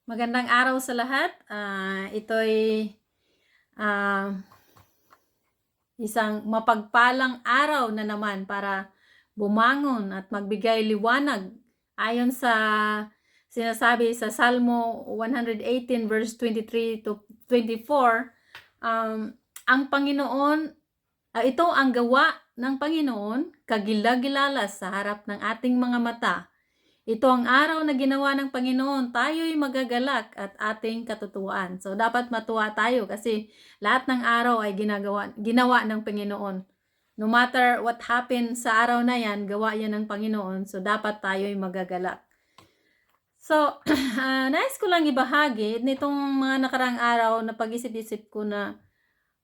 Magandang araw sa lahat. Ito'y ah, isang mapagpalang araw na naman para bumangon at magbigay liwanag ayon sa sinasabi sa Salmo 118 verse 23 to 24. Ang Panginoon, ito ang gawa ng Panginoon, kagila-gilala sa harap ng ating mga mata. Ito ang araw na ginawa ng Panginoon, tayo'y magagalak at ating katutuan. So, dapat matuwa tayo kasi lahat ng araw ay ginawa ng Panginoon. No matter what happened sa araw na yan, gawa yan ng Panginoon. So, dapat tayo'y magagalak. So, nais ko lang ibahagi nitong mga nakarang araw na pag-isip-isip ko na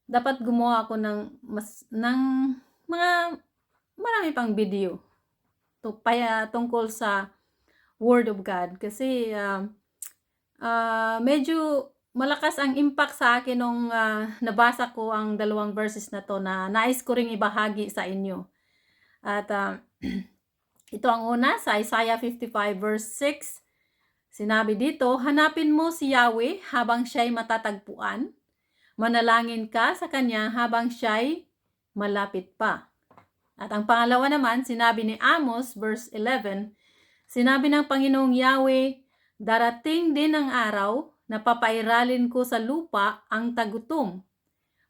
dapat gumawa ako ng mga marami pang video tungkol sa Word of God kasi medyo malakas ang impact sa akin nung nabasa ko ang dalawang verses na to na nais ko ring ibahagi sa inyo. At ito ang una sa Isaiah 55 verse 6. Sinabi dito, hanapin mo si Yahweh habang siya'y matatagpuan. Manalangin ka sa kanya habang siya'y malapit pa. At ang pangalawa naman, sinabi ni Amos verse 11, sinabi ng Panginoong Yahweh, darating din ang araw na papairalin ko sa lupa ang tagutom.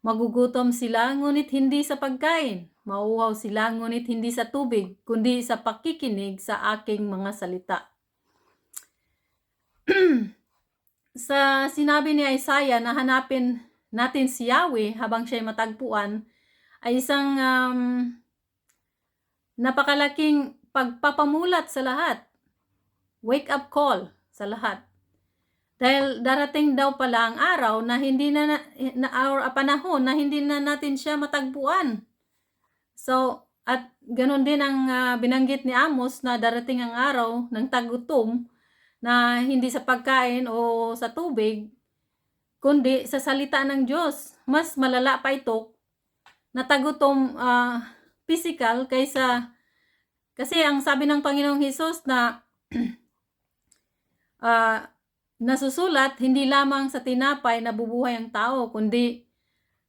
Magugutom sila ngunit hindi sa pagkain. Mauuhaw sila ngunit hindi sa tubig, kundi sa pakikinig sa aking mga salita. Sa sinabi ni Isaiah na hanapin natin si Yahweh habang siya'y matagpuan, ay isang napakalaking pagpapamulat sa lahat. Wake up call sa lahat. Dahil darating daw pala ang araw na hindi panahon na hindi na natin siya matagpuan. So, at ganoon din ang binanggit ni Amos na darating ang araw ng tagutom na hindi sa pagkain o sa tubig, kundi sa salita ng Diyos. Mas malala pa ito na tagutom physical kasi ang sabi ng Panginoong Hesus na nasusulat, hindi lamang sa tinapay nabubuhay ang tao, kundi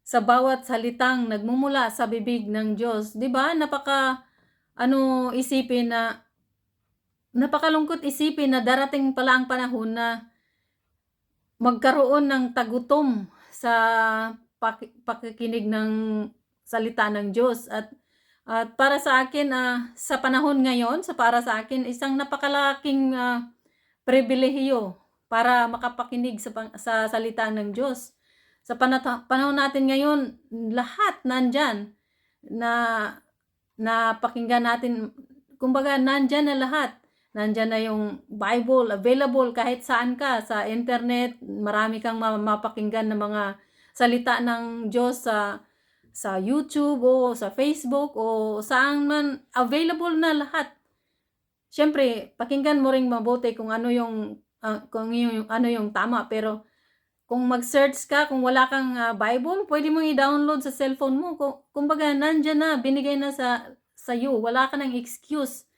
sa bawat salitang nagmumula sa bibig ng Diyos. 'Di ba? Napakalungkot isipin na darating pala ang panahon na magkaroon ng tagutom sa pakikinig ng salita ng Diyos. At para sa akin, sa panahon ngayon, para sa akin, isang napakalaking pribilehiyo para makapakinig sa salita ng Diyos. Sa panahon natin ngayon, lahat nandyan na pakinggan natin. Kumbaga, nandyan na lahat. Nandyan na yung Bible, available kahit saan ka. Sa internet, marami kang mapakinggan ng mga salita ng Diyos sa YouTube o sa Facebook o saan man, available na lahat. Siyempre, pakinggan mo ring mabuti kung ano yung tama, pero kung mag-search ka, kung wala kang Bible, pwede mong i-download sa cellphone mo. Kumbaga, nandyan na, binigay na sa iyo. Wala ka ng excuse.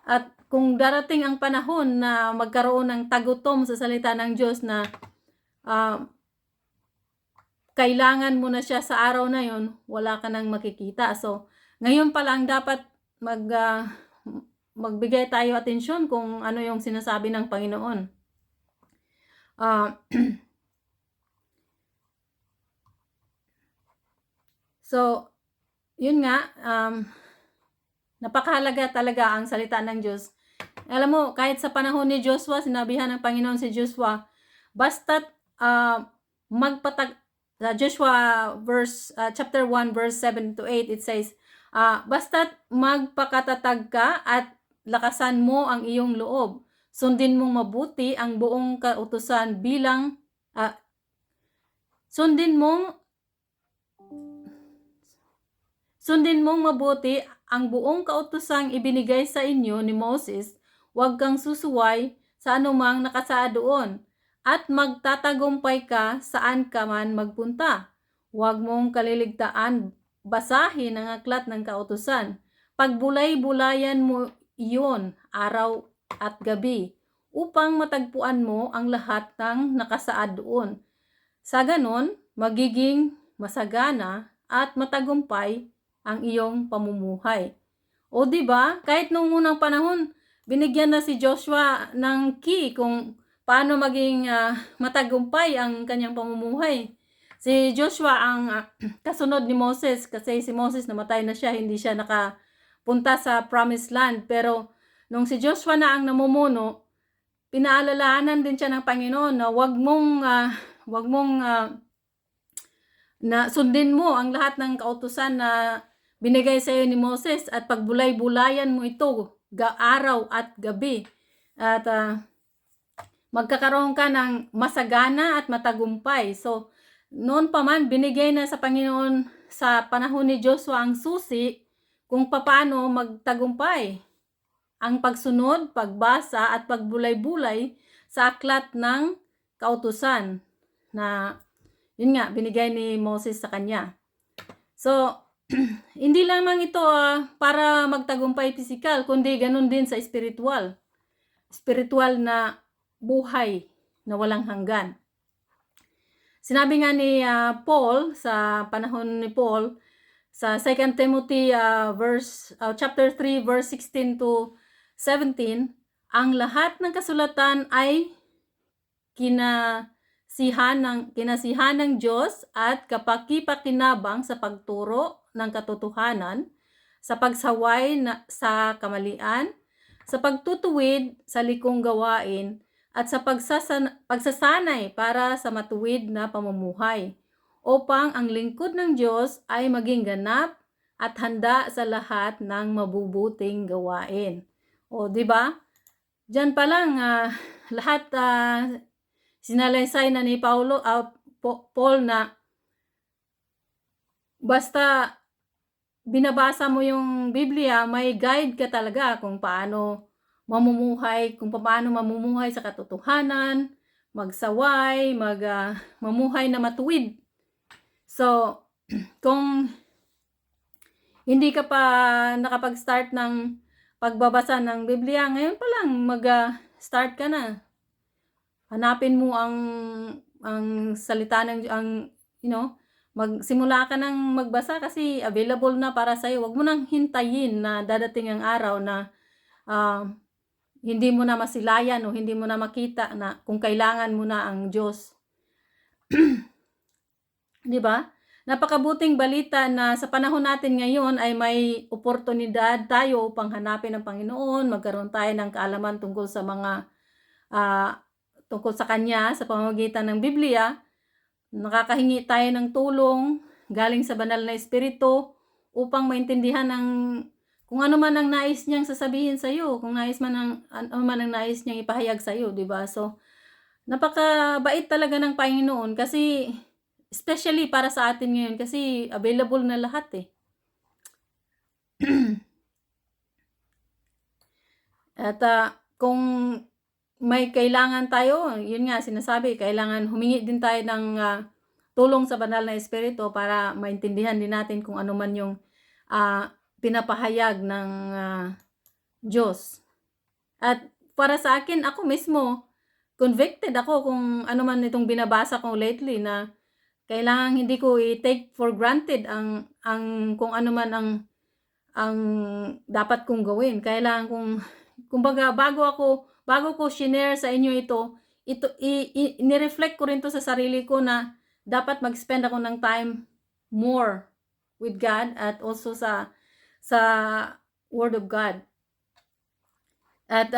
At kung darating ang panahon na magkaroon ng tagutom sa salita ng Diyos na kailangan mo na siya sa araw na yon, wala ka nang makikita. So, ngayon pa lang dapat magbigay tayo atensyon kung ano yung sinasabi ng Panginoon. So, yun nga, napakahalaga talaga ang salita ng Diyos. Alam mo, kahit sa panahon ni Joshua, sinabihan ng Panginoon si Joshua, basta't Joshua chapter 1 verse 7 to 8, it says, basta't magpakatatag ka at lakasan mo ang iyong loob. Sundin mong mabuti ang buong kautusan Sundin mong mabuti ang buong kautusang ibinigay sa inyo ni Moses. Huwag kang susuway sa anumang nakasaad doon, at magtatagumpay ka saan ka man magpunta. Huwag mong kaliligtaan basahin ang aklat ng kautusan. Pagbulay-bulayan mo iyon araw at gabi, upang matagpuan mo ang lahat ng nakasaad doon. Sa ganon, magiging masagana at matagumpay ang iyong pamumuhay. O di ba? Kahit nung unang panahon, binigyan na si Joshua ng key kung paano maging matagumpay ang kanyang pamumuhay. Si Joshua ang kasunod ni Moses kasi si Moses namatay na siya, hindi siya nakapunta sa promised land. Pero nung si Joshua na ang namumuno, pinaalalahanan din siya ng Panginoon na wag mong na sundin mo ang lahat ng kautusan na binigay sa iyo ni Moses at pagbulay-bulayan mo ito araw at gabi. At magkakaroon ka ng masagana at matagumpay. So, noon pa man, binigay na sa Panginoon sa panahon ni Joshua ang susi kung paano magtagumpay. Ang pagsunod, pagbasa at pagbulay-bulay sa aklat ng kautusan na yun nga, binigay ni Moses sa kanya. So, hindi lamang ito para magtagumpay physical, kundi ganun din sa spiritual. Spiritual na buhay na walang hanggan. Sinabi nga ni Paul sa panahon ni Paul sa 2 Timothy chapter 3 verse 16 to 17, ang lahat ng kasulatan ay kinasihan ng Diyos at kapakipakinabang sa pagturo ng katotohanan, sa pagsaway sa kamalian, sa pagtutuwid sa likong gawain, at sa pagsasanay para sa matuwid na pamumuhay, upang ang lingkod ng Diyos ay maging ganap at handa sa lahat ng mabubuting gawain. O, di ba? Diyan pa lang lahat sinalaysay na ni Paul na basta binabasa mo yung Biblia, may guide ka talaga kung paano mamumuhay sa katotohanan, magsaway, mamuhay na matuwid. So, kung hindi ka pa nakapag-start ng pagbabasa ng Biblia, ngayon pa lang mag-start ka na. Hanapin mo ang salita ng magsimula ka ng magbasa kasi available na para sa iyo. Huwag mo nang hintayin na dadating ang araw na hindi mo na masilayan o hindi mo na makita na kung kailangan mo na ang Diyos. Di ba? Napakabuting balita na sa panahon natin ngayon ay may oportunidad tayo upang hanapin ang Panginoon, magkaroon tayo ng kaalaman tungkol sa mga tungkol sa Kanya sa pamamagitan ng Biblia. Nakakahingi tayo ng tulong galing sa banal na Espiritu upang maintindihan kung ano man ang nais niyang sasabihin sa iyo, kung ano man ang nais niyang ipahayag sa iyo, di ba? So, napakabait talaga ng Panginoon kasi especially para sa atin ngayon kasi available na lahat eh. At kung may kailangan tayo, yun nga sinasabi, kailangan humingi din tayo ng tulong sa banal na Espiritu para maintindihan din natin kung ano man yung pinapahayag ng Diyos. At para sa akin, ako mismo, convicted ako kung ano man itong binabasa ko lately na kailangan hindi ko i-take for granted ang kung ano man ang dapat kong gawin. Kailangan kumbaga bago ko share sa inyo ito ni-reflect ko rin to sa sarili ko na dapat mag-spend ako ng time more with God at also sa Word of God. At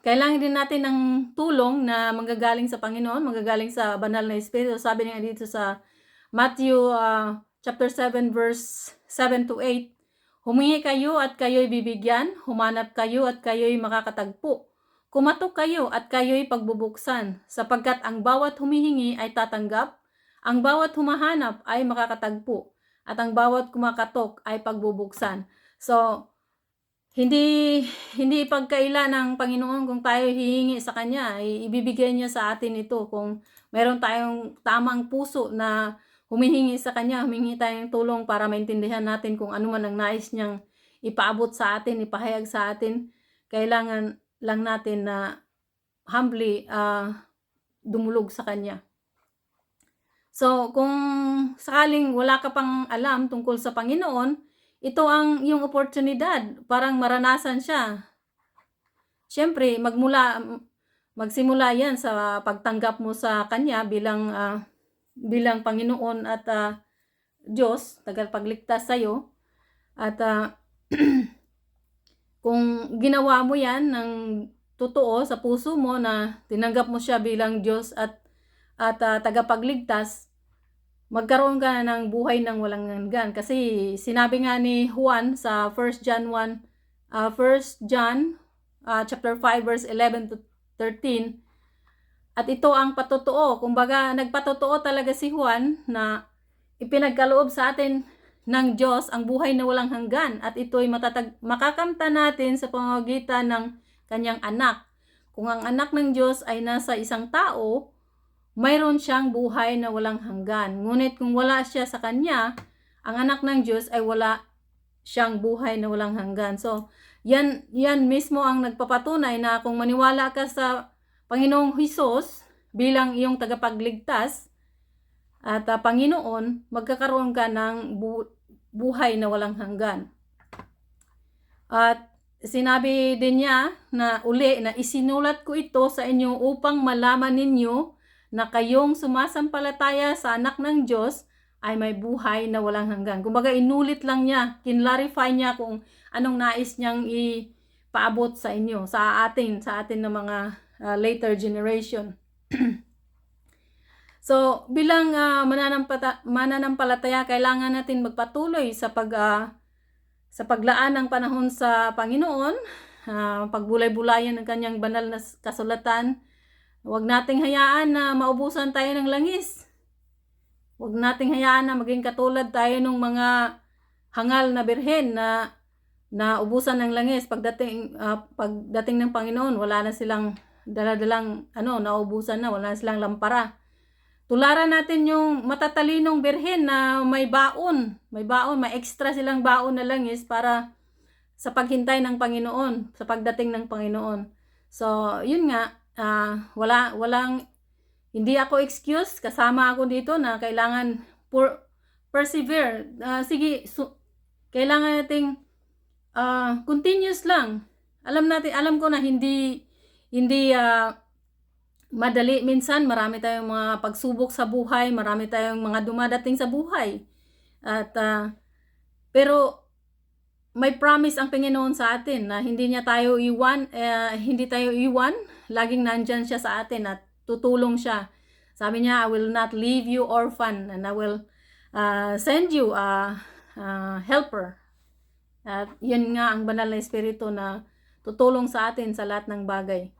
kailangan din natin ng tulong na manggagaling sa Panginoon, manggagaling sa banal na Espiritu. Sabi niya dito sa Matthew chapter 7 verse 7 to 8, humingi kayo at kayo'y bibigyan, humanap kayo at kayo'y makakatagpo. Kumatok kayo at kayo'y pagbubuksan, sapagkat ang bawat humihingi ay tatanggap, ang bawat humahanap ay makakatagpo, at ang bawat kumakatok ay pagbubuksan. So, hindi ipagkaila ng Panginoon kung tayo hihingi sa Kanya, ibibigay niya sa atin ito kung meron tayong tamang puso na humihingi sa Kanya, humingi tayong tulong para maintindihan natin kung ano man ang nais niyang ipaabot sa atin, ipahayag sa atin. Kailangan lang natin na humbly dumulog sa Kanya. So, kung sakaling wala ka pang alam tungkol sa Panginoon, ito ang iyong oportunidad, parang maranasan siya. Siyempre, magsimula yan sa pagtanggap mo sa Kanya bilang Panginoon at Diyos, tagapagligtas sa'yo. At kung ginawa mo yan ng totoo sa puso mo na tinanggap mo siya bilang Diyos at tagapagligtas, magkaroon ka ng buhay ng walang hanggan. Kasi sinabi nga ni Juan sa 1 John chapter 5 verse 11 to 13, at ito ang patotoo. Kumbaga, nagpatotoo talaga si Juan na ipinagkaloob sa atin ng Diyos ang buhay na walang hanggan, at ito'y makakamtan natin sa pamamagitan ng Kanyang anak. Kung ang anak ng Diyos ay nasa isang tao, mayroon siyang buhay na walang hanggan. Ngunit kung wala siya sa Kanya, ang anak ng Diyos ay wala siyang buhay na walang hanggan. So, yan mismo ang nagpapatunay na kung maniwala ka sa Panginoong Hesus bilang iyong tagapagligtas at Panginoon, magkakaroon ka ng buhay na walang hanggan. At sinabi din niya na isinulat ko ito sa inyo upang malaman ninyo na kayong sumasampalataya sa anak ng Diyos ay may buhay na walang hanggan. Kumbaga, inulit lang niya, kinlarify niya kung anong nais niyang ipaabot sa inyo, sa atin na mga later generation. So, bilang mananampalataya, kailangan natin magpatuloy sa paglaan ng panahon sa Panginoon, pagbulay-bulayan ng Kanyang banal na kasulatan. Huwag nating hayaan na maubusan tayo ng langis. Huwag nating hayaan na maging katulad tayo ng mga hangal na birhen na ubusan ng langis. Pagdating ng Panginoon, wala na silang daladalang naubusan na, wala na silang lampara. Tularan natin yung matatalinong birhen na may extra silang baon na langis para sa paghintay ng Panginoon, sa pagdating ng Panginoon. So, yun nga, hindi ako excuse, kasama ako dito na kailangan persevere. Kailangan nating continuous lang. Alam ko na hindi madali minsan, marami tayong mga pagsubok sa buhay, marami tayong mga dumadating sa buhay. At pero may promise ang Panginoon sa atin na hindi tayo iwan, laging nandyan siya sa atin at tutulong siya. Sabi niya, I will not leave you orphan, and I will send you a helper. At yun nga ang banal na espiritu na tutulong sa atin sa lahat ng bagay.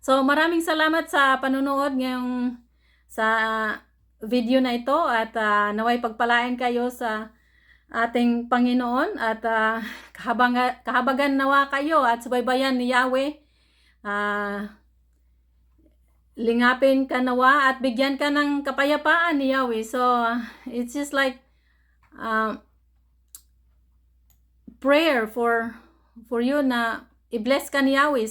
So, maraming salamat sa panunood ngayong sa video na ito, at naway pagpalain kayo sa ating Panginoon, at kahabagan nawa kayo at subaybayan ni Yahweh. Lingapin ka nawa at bigyan ka ng kapayapaan ni Yahweh. So, it's just like prayer for you na i-bless ka ni Yahweh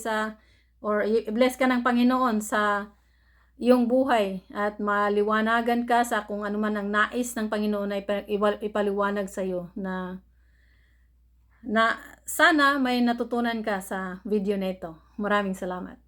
i-bless ka ng Panginoon sa iyong buhay at maliwanagan ka sa kung ano man ang nais ng Panginoon na ipaliwanag sa iyo, na sana may natutunan ka sa video na ito. Maraming salamat.